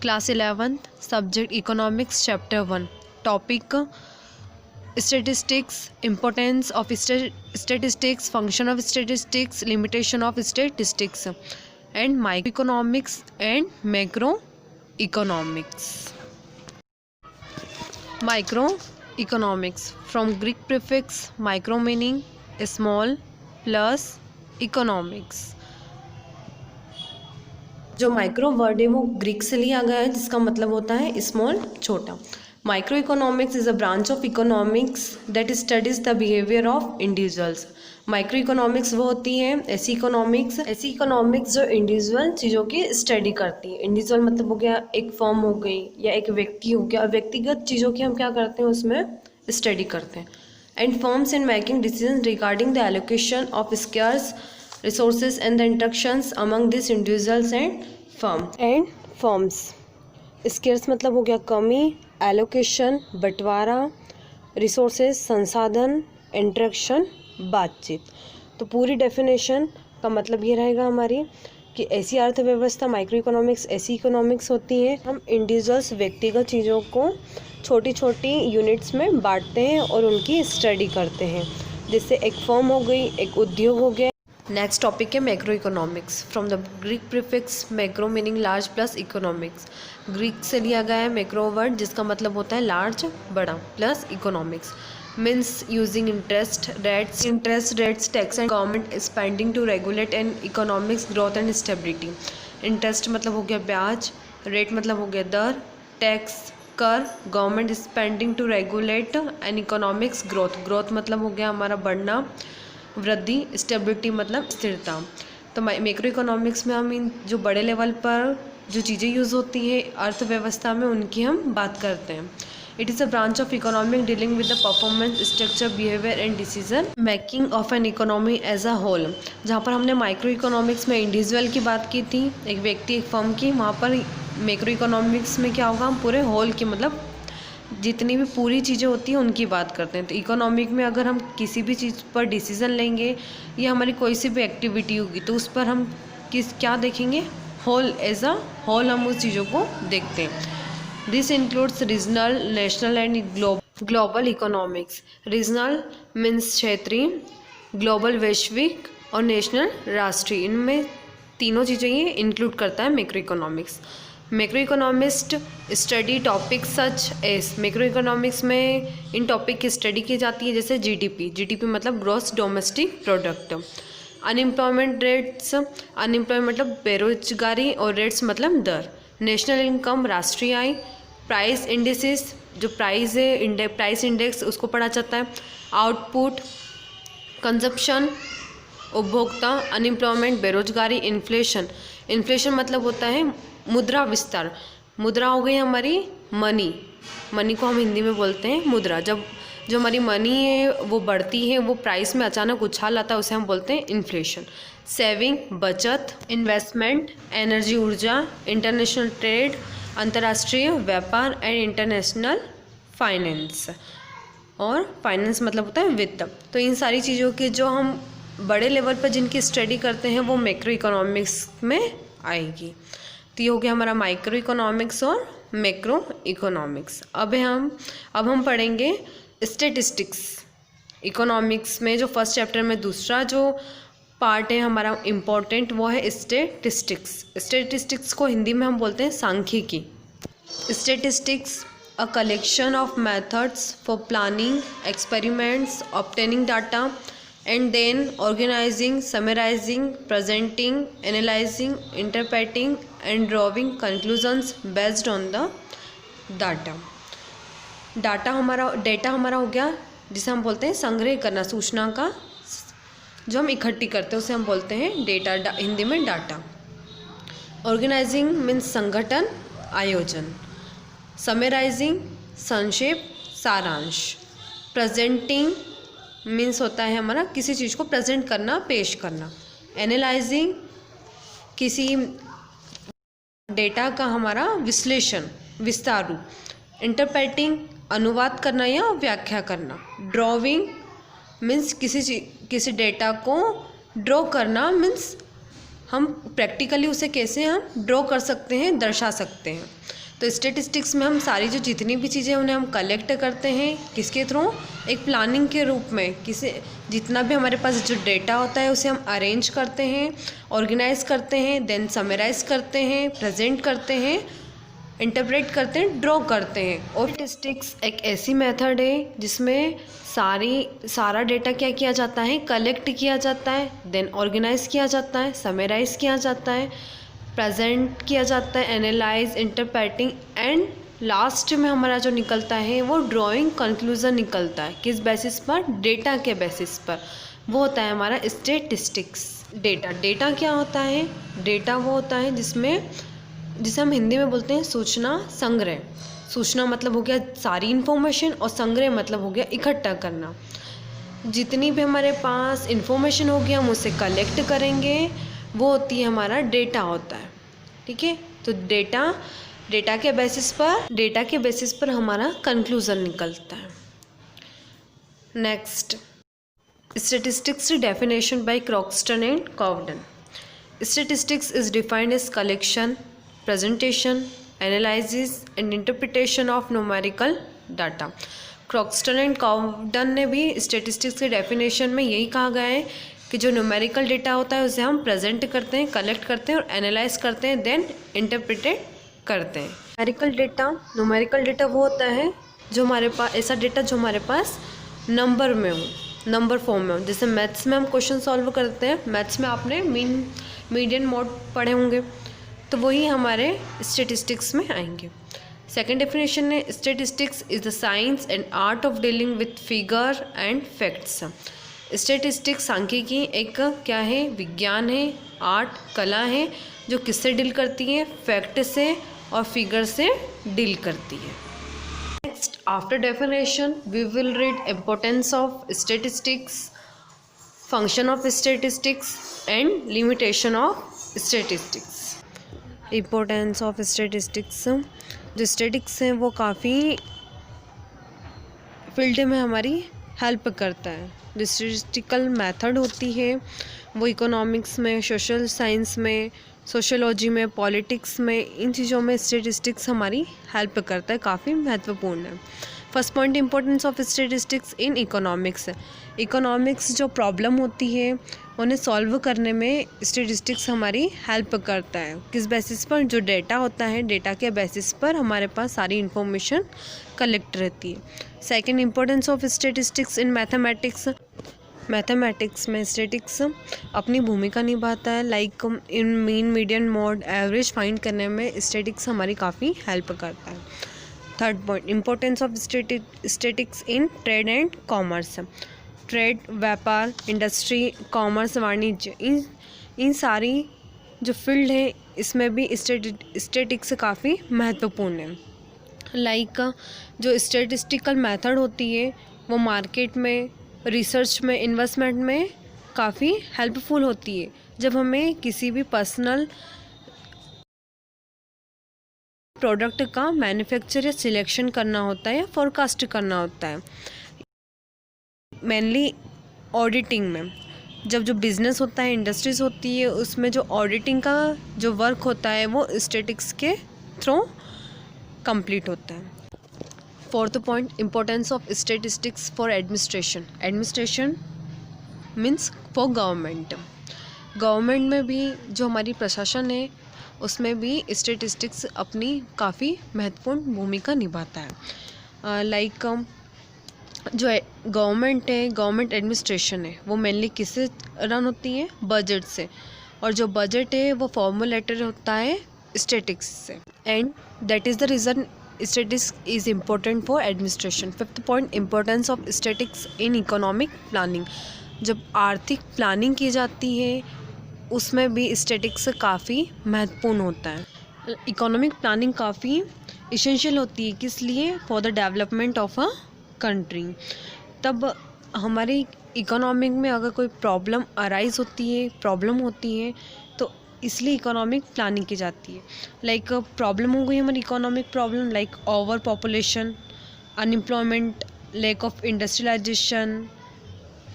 Class 11th, Subject Economics, Chapter 1. Topic Statistics, Importance of Statistics, Function of Statistics, Limitation of Statistics, and Microeconomics and Macroeconomics. Microeconomics, from Greek prefix micro meaning small plus economics. जो micro word है वो Greek से लिया गया है जिसका मतलब होता है स्मॉल छोटा. Micro economics is a branch of economics that studies the behaviour of individuals. Micro economics वो होती है ऐसी इकोनॉमिक्स जो इंडिविजुअल चीज़ों की स्टडी करती है. इंडिविजुअल मतलब हो गया एक फर्म हो गई या एक व्यक्ति हो गया. व्यक्तिगत चीज़ों की हम क्या करते हैं उसमें स्टडी करते हैं. And firms in making decision regarding the allocation of scarce resources and the interactions among these individuals and firms. Scarce मतलब हो गया कमी, एलोकेशन बंटवारा, रिसोर्सेज संसाधन, इंटरेक्शन बातचीत. तो पूरी डेफिनेशन का मतलब ये रहेगा हमारी कि ऐसी अर्थव्यवस्था माइक्रो इकोनॉमिक्स ऐसी इकोनॉमिक्स होती है हम इंडिविजुअल्स व्यक्तिगत चीज़ों को छोटी छोटी यूनिट्स में बांटते हैं और उनकी स्टडी करते हैं. जिससे एक फर्म हो गई, एक उद्योग हो गया. नेक्स्ट टॉपिक है macro economics. From the Greek prefix macro meaning large plus economics. Greek से लिया गया है मैक्रो वर्ड जिसका मतलब होता है लार्ज बड़ा plus economics. Means using interest rates tax and government spending to regulate and economics growth and stability. Interest मतलब हो गया ब्याज, रेट मतलब हो गया दर, टैक्स कर, government spending to regulate and economics growth मतलब हो गया हमारा बढ़ना वृद्धि, स्टेबिलिटी मतलब स्थिरता. तो मैक्रो इकोनॉमिक्स में हम इन जो बड़े लेवल पर जो चीज़ें यूज़ होती हैं अर्थव्यवस्था में उनकी हम बात करते हैं. It is a branch of economic dealing with the performance structure behaviour and decision making of an economy as a whole. जहाँ पर हमने माइक्रो इकोनॉमिक्स में इंडिविजुअल की बात की थी, एक व्यक्ति एक फर्म की, वहाँ पर मैक्रो इकोनॉमिक्स में क्या होगा हम पूरे होल की मतलब जितनी भी पूरी चीज़ें होती हैं उनकी बात करते हैं. तो इकोनॉमिक में अगर हम किसी भी चीज़ पर डिसीज़न लेंगे या हमारी कोई सी भी एक्टिविटी होगी तो उस पर हम क्या देखेंगे होल एज अ होल हम उस चीज़ों को देखते हैं. This includes regional, national and global economics. Regional means क्षेत्रीय, ग्लोबल वैश्विक और नेशनल राष्ट्रीय. इनमें तीनों चीज़ें ये इंक्लूड करता है macro economics. Macro economist study topic such as. Macro economics में इन टॉपिक की स्टडी की जाती है जैसे जीडीपी मतलब gross domestic product. Unemployment rates, unemployment मतलब बेरोजगारी और रेट्स मतलब दर. नेशनल इनकम राष्ट्रीय आय. प्राइस इंडिसेस जो प्राइस है प्राइस इंडेक्स उसको पढ़ा जाता है. आउटपुट, कंजप्शन उपभोक्ता, अनएम्प्लॉयमेंट बेरोजगारी. इन्फ्लेशन मतलब होता है मुद्रा विस्तार. मुद्रा हो गई हमारी मनी को हम हिंदी में बोलते हैं मुद्रा. जब जो हमारी मनी है वो बढ़ती है, वो प्राइस में अचानक उछाल आता है, उसे हम बोलते हैं इन्फ्लेशन. सेविंग बचत, इन्वेस्टमेंट एनर्जी ऊर्जा, इंटरनेशनल ट्रेड अंतर्राष्ट्रीय व्यापार एंड इंटरनेशनल फाइनेंस. और फाइनेंस मतलब होता है वित्त. तो इन सारी चीज़ों की जो हम बड़े लेवल पर जिनकी स्टडी करते हैं वो मैक्रो इकोनॉमिक्स में आएगी. तो ये हो गया हमारा माइक्रो इकोनॉमिक्स और मैक्रो इकोनॉमिक्स. अब हम पढ़ेंगे स्टैटिस्टिक्स. इकोनॉमिक्स में जो फर्स्ट चैप्टर में दूसरा जो पार्ट है हमारा इम्पोर्टेंट वो है स्टैटिस्टिक्स. स्टैटिस्टिक्स को हिंदी में हम बोलते हैं सांख्यिकी. Statistics a collection of methods for planning experiments obtaining data and then organizing, summarizing, presenting, analyzing, interpreting and drawing conclusions based on the data. Data हमारा हो गया जिसे हम बोलते हैं संग्रह करना, सूचना का जो हम इकट्ठी करते हैं उसे हम बोलते हैं डेटा, हिंदी में डाटा. ऑर्गेनाइजिंग मीन्स संगठन आयोजन. समराइजिंग संक्षेप सारांश. प्रेजेंटिंग मीन्स होता है हमारा किसी चीज़ को प्रेजेंट करना, पेश करना. एनालाइजिंग किसी डेटा का हमारा विश्लेषण विस्तार रूप. इंटरप्रेटिंग अनुवाद करना या व्याख्या करना. ड्राइंग मीन्स किसी डेटा को ड्रॉ करना मीन्स हम प्रैक्टिकली उसे कैसे हम ड्रॉ कर सकते हैं, दर्शा सकते हैं। तो स्टैटिस्टिक्स में हम सारी जो जितनी भी चीज़ें उन्हें हम कलेक्ट करते हैं किसके थ्रू, एक प्लानिंग के रूप में। जितना भी हमारे पास जो डेटा होता है उसे हम अरेंज करते हैं, ऑर्गेनाइज करते हैं, देन समराइज करते हैं, प्रेजेंट करते हैं, इंटरप्रेट करते हैं, ड्रॉ करते हैं। और स्टैटिस्टिक्स एक ऐसी मेथड है जिसमें सारा डेटा क्या किया जाता है, कलेक्ट किया जाता है, देन ऑर्गेनाइज किया जाता है, समराइज किया जाता है, प्रेजेंट किया जाता है, एनालाइज, इंटरप्रेटिंग एंड लास्ट में हमारा जो निकलता है वो ड्राइंग कंक्लूजन निकलता है। किस बेसिस पर, डेटा के बेसिस पर। वो होता है हमारा स्टैटिस्टिक्स। डेटा क्या होता है, डेटा वो होता है जिसे हम हिंदी में बोलते हैं सूचना संग्रह। सूचना मतलब हो गया सारी इन्फॉर्मेशन और संग्रह मतलब हो गया इकट्ठा करना। जितनी भी हमारे पास इन्फॉर्मेशन होगी हम उसे कलेक्ट करेंगे, वो होती है हमारा डेटा होता है। ठीक है, तो डेटा के बेसिस पर हमारा कंक्लूजन निकलता है। Next, statistics definition by Croxton and Cowden. Statistics is defined as collection, presentation, analysis and interpretation of numerical data. Croxton and Cowden ने भी स्टैटिस्टिक्स के डेफिनेशन में यही कहा गया है कि जो न्यूमेरिकल डेटा होता है उसे हम प्रेजेंट करते हैं, कलेक्ट करते हैं और एनालाइज करते हैं, देन इंटरप्रेटेड करते हैं। न्यूमेरिकल डेटा वो होता है जो हमारे पास, ऐसा डेटा जो हमारे पास नंबर में हो, नंबर फॉर्म में हो। जैसे मैथ्स में हम क्वेश्चन सॉल्व करते हैं, मैथ्स में आपने मीडियन मोड पढ़े होंगे, तो वही हमारे स्टैटिस्टिक्स में आएंगे। सेकेंड डेफिनेशन है, statistics is the science and art of dealing with figure and facts. Statistics सांख्यिकी एक क्या है, विज्ञान है, आर्ट, कला है, जो किससे डील करती है, फैक्ट से और फिगर से डील करती है। Next, after definition we will read importance of statistics, function of statistics and limitation of statistics. Importance of statistics, जो स्टैटिस्टिक्स हैं वो काफ़ी फील्ड में हमारी हेल्प करता है। जो स्टैटिस्टिकल मेथड होती है वो इकोनॉमिक्स में, सोशल साइंस में, सोशियोलॉजी में, पॉलिटिक्स में, इन चीज़ों में स्टैटिस्टिक्स हमारी हेल्प करता है, काफ़ी महत्वपूर्ण है। First point, importance of statistics in economics. Economics जो प्रॉब्लम होती है उन्हें सॉल्व करने में स्टैटिस्टिक्स हमारी हेल्प करता है। किस बेसिस पर, जो डेटा होता है, डेटा के बेसिस पर हमारे पास सारी इन्फॉर्मेशन कलेक्ट रहती है। Second, importance of statistics in mathematics. Mathematics में स्टैटिस्टिक्स अपनी भूमिका निभाता है, like in mean, median, mode, average find करने में स्टैटिस्टिक्स हमारी काफ़ी हेल्प करता है। Third point, importance of statistics in trade and commerce. Trade, व्यापार, इंडस्ट्री, कॉमर्स, वाणिज्य, इन सारी जो फील्ड है इसमें भी स्टैटिस्टिक्स काफ़ी महत्वपूर्ण है। लाइक जो स्टैटिस्टिकल मेथड होती है वो मार्केट में, रिसर्च में, इन्वेस्टमेंट में काफ़ी हेल्पफुल होती है। जब हमें किसी भी पर्सनल प्रोडक्ट का मैन्युफैक्चर या सिलेक्शन करना होता है या फोरकास्ट करना होता है, मेनली ऑडिटिंग में, जब जो बिज़नेस होता है, इंडस्ट्रीज होती है, उसमें जो ऑडिटिंग का जो वर्क होता है वो स्टैटिस्टिक्स के थ्रू कंप्लीट होता है। Fourth point, importance of statistics for administration. Administration means for government. Government में भी जो हमारी प्रशासन है उसमें भी स्टैटिस्टिक्स अपनी काफ़ी महत्वपूर्ण भूमिका निभाता है। लाइक जो गवर्नमेंट है, गवर्नमेंट एडमिनिस्ट्रेशन है, वो मेनली किससे रन होती है, बजट से, और जो बजट है वो फॉर्मुलेटेड होता है स्टैटिस्टिक्स से, and that is the reason statistics is important for administration. Fifth point, importance of statistics in economic planning. जब आर्थिक प्लानिंग की जाती है उसमें भी स्टैटिस्टिक्स काफ़ी महत्वपूर्ण होता है। इकोनॉमिक प्लानिंग काफ़ी इसेंशियल होती है, किस लिए, for the development of a country. तब हमारी इकोनॉमिक में अगर कोई प्रॉब्लम अराइज होती है, प्रॉब्लम होती है, तो इसलिए इकोनॉमिक प्लानिंग की जाती है। लाइक प्रॉब्लम हो गई हमारी economic problem, like overpopulation, unemployment, lack of industrialisation,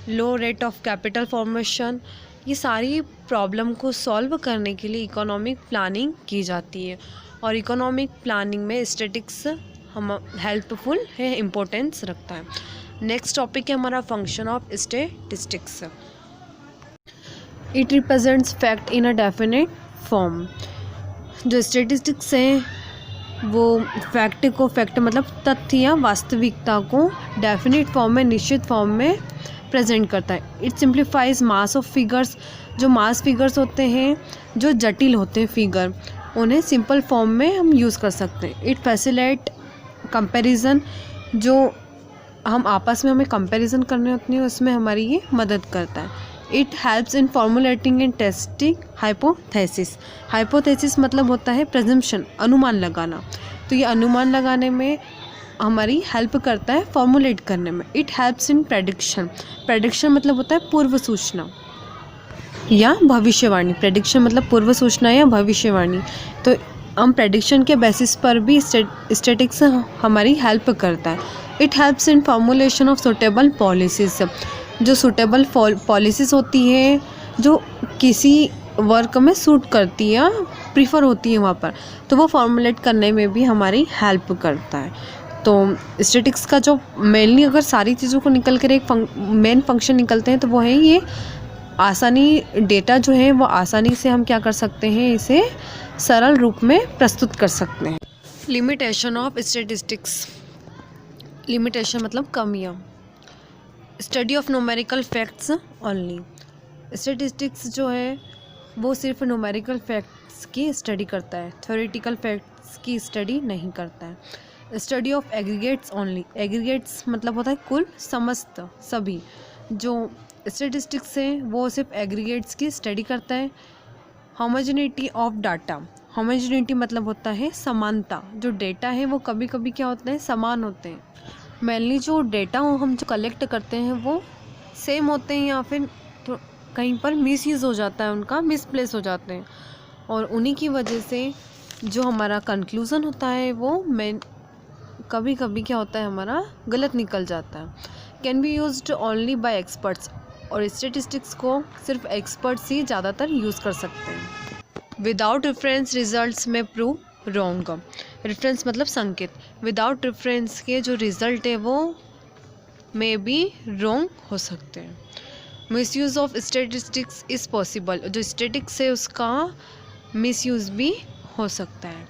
low rate of capital formation, ये सारी प्रॉब्लम को सॉल्व करने के लिए इकोनॉमिक प्लानिंग की जाती है, और इकोनॉमिक प्लानिंग में स्टैटिस्टिक्स हम हेल्पफुल है, इम्पोर्टेंस रखता है। नेक्स्ट टॉपिक है हमारा function of statistics. It represents fact in a definite form. जो स्टैटिस्टिक्स है वो फैक्ट मतलब तथ्य या वास्तविकता को डेफिनेट फॉर्म में, निश्चित फॉर्म में प्रेजेंट करता है। It simplifies mass of figures. जो मास फिगर्स होते हैं, जो जटिल होते हैं फिगर, उन्हें सिंपल फॉर्म में हम यूज़ कर सकते हैं। It facilitate comparison. जो हम आपस में हमें कंपैरिजन करने होते हैं उसमें हमारी ये मदद करता है। It helps in formulating and testing hypothesis. Hypothesis मतलब होता है प्रेजम्पशन, अनुमान लगाना। तो ये अनुमान लगाने में हमारी हेल्प करता है, फॉर्मुलेट करने में। It helps in prediction. Prediction मतलब होता है पूर्व सूचना या भविष्यवाणी। प्रेडिक्शन मतलब पूर्व सूचना या भविष्यवाणी। तो हम प्रेडिक्शन के बेसिस पर भी स्टैटिस्टिक्स हमारी हेल्प करता है। It helps in formulation of suitable policies. जो सुटेबल पॉलिसीज़ होती है, जो किसी वर्क में सूट करती है या प्रीफर होती है वहाँ पर, तो वो फॉर्मुलेट करने में भी हमारी हेल्प करता है। तो स्टैटिस्टिक्स का जो मेनली अगर सारी चीज़ों को निकल कर एक मेन फंक्शन निकलते हैं तो वो है ये आसानी, डेटा जो है वो आसानी से हम क्या कर सकते हैं, इसे सरल रूप में प्रस्तुत कर सकते हैं। Limitation of statistics. लिमिटेशन मतलब कमियाँ। Study of numerical facts only. Statistics जो है वो सिर्फ न्यूमेरिकल फैक्ट्स की स्टडी करता है, थ्योरेटिकल फैक्ट्स की स्टडी नहीं करता है। Study of aggregates only. Aggregates मतलब होता है कुल, समस्त, सभी। जो स्टैटिस्टिक्स है वो सिर्फ एग्रीगेट्स की स्टडी करता है। Homogeneity of data. होमोजेनिटी मतलब होता है समानता। जो डेटा है वो कभी कभी क्या होते हैं, समान होते हैं। मेनली जो डेटा हम जो कलेक्ट करते हैं वो सेम होते हैं, या फिर तो कहीं पर मिसयूज़ हो जाता है, उनका मिसप्लेस हो जाते हैं, और उन्हीं की वजह से जो हमारा कंक्लूज़न होता है वो कभी कभी क्या होता है, हमारा गलत निकल जाता है। Can be used only by experts. और स्टैटिस्टिक्स को सिर्फ एक्सपर्ट्स ही ज़्यादातर यूज़ कर सकते हैं। विदाउट रेफरेंस रिजल्ट्स में प्रूव रॉन्ग। रेफरेंस मतलब संकेत। विदाउट रेफरेंस के जो रिजल्ट है वो मे बी रॉन्ग हो सकते हैं। Misuse of statistics is possible. जो स्टैटिस्टिक्स है उसका मिसयूज़ भी हो सकता है।